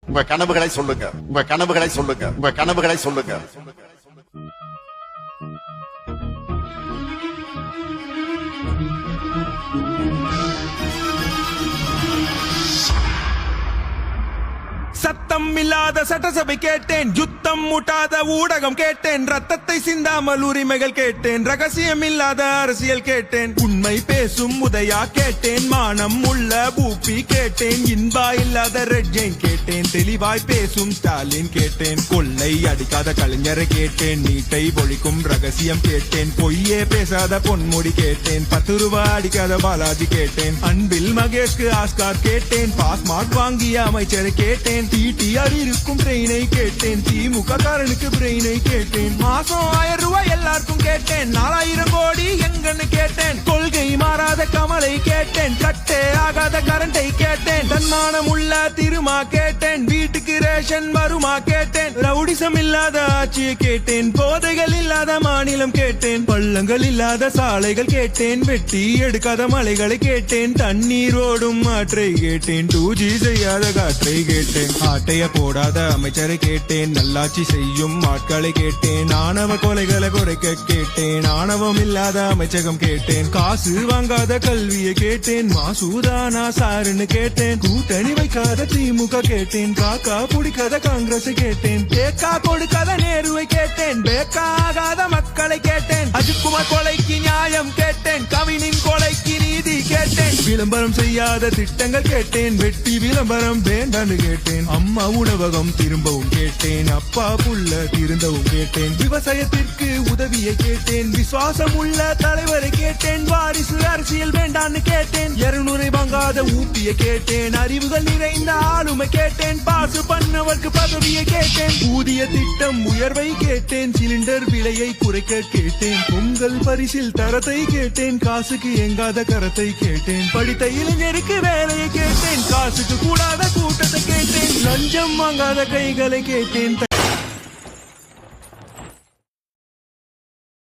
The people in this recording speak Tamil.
உங்க கனவுகளை சொல்லுங்க. உங்க கனவுகளை சொல்லுங்க. உங்க கனவுகளை சொல்லுங்க. சத்தம் இல்லாத சட்டசபை கேட்டேன், யுத்தம் முட்டாத ஊடகம் கேட்டேன், ரத்தத்தை சிந்தாமல் உரிமைகள் கேட்டேன், ரகசியம் இல்லாத அரசியல் கேட்டேன், உண்மை பேசும் உதயா கேட்டேன், மானம் உள்ள பூப்பி கேட்டேன், இன்பா இல்லாத ரெட்ஜைன் கேட்டேன், தெளிவாய் பேசும் ஸ்டாலின் கேட்டேன், கொள்ளை அடிக்காத கலைஞரை கேட்டேன், நீட்டை ஒழிக்கும் ரகசியம் கேட்டேன், பொய்யே பேசாத பொன்முடி கேட்டேன், 10 ரூபாய் அடிக்காத பாலாஜி கேட்டேன், அன்பில் மகேஷ்க்கு ஆஸ்கார் கேட்டேன், பாஸ்மார்க் வாங்கிய அமைச்சரை கேட்டேன், டிடிஆர் இருக்கும் ட்ரெயினை கேட்டேன், திமுக காரனுக்கு பிரெயினை கேட்டேன், மாசம் 1000 ரூபாய் எல்லாருக்கும் கேட்டேன், 4000 கோடி எங்கன்னு கேட்டேன், கொள்கை மாறாத கமலை கேட்டேன், கட்டே ஆகாத கரண்டை கேட்டேன், தன்மானம் உள்ள திருமா கேட்டேன், வீட்டுக்கு ரேஷன் வருமா கேட்டேன், ரவுடிசம் இல்லாத ஆட்சியை கேட்டேன், போதைகள் இல்லாத மாநிலம் கேட்டேன், பள்ளங்கள் இல்லாத சாலைகள் கேட்டேன், வெட்டி எடுக்காத மலைகளை கேட்டேன், தண்ணீர் ஓடும் ஆற்றை கேட்டேன், 2G செய்யாத காற்றை கேட்டேன், ஆட்டைய போடாத அமைச்சரை கேட்டேன், நல்லாட்சி செய்யும் ஆட்களை கேட்டேன், ஆணவ கொலைகளை குறைக்க கேட்டேன், ஆணவம் இல்லாத அமைச்சகம் கேட்டேன், காசு வாங்காத கல்வியை கேட்டேன், மாசூதானா சாருன்னு கேட்டேன், கூட்டணி வைக்காத திமுக கேட்டேன், காக்கா பிடிக்காத காங்கிரஸ் கேட்டேன், பேக்கா கொடுக்காத நேருவை கேட்டேன், பேக்கா ஆகாத மக்களை கேட்டேன், அஜித்குமார் கொலைக்கு நியாயம் கேட்டேன், கவினின் கொலைக்கு நீதி கேட்டேன், விளம்பரம் செய்யாத திட்டங்கள் கேட்டேன், வெட்டி விளம்பரம் வேண்டான்னு கேட்டேன், அம்மா உணவகம் திரும்பவும் கேட்டேன், அப்பா புள்ள திருந்தவும் கேட்டேன், விவசாயத்திற்கு உதவியை கேட்டேன், விசுவாசம் உள்ள தலைவரை கேட்டேன், வாரிசு அரசியல் வேண்டான்னு கேட்டேன், 200 வாங்காத ஊப்பியை கேட்டேன், அறிவுகள் நிறைந்த ஆளுமை கேட்டேன், பாசு பண்ணவர்க்கு பதவியை கேட்டேன், ஊதிய திட்டம் உயர்வை கேட்டேன், சிலிண்டர் விலையை குறைக்க கேட்டேன், பொங்கல் பரிசில் தரத்தை கேட்டேன், காசுக்கு எங்காத கரத்தை கேட்டேன், படித்த இளைஞருக்கு வேலையை கேட்டேன், காசுக்கு கூடாத கூட்டத்தை கேட்டேன், லஞ்சம் வாங்காத கைகளை கேட்டேன்,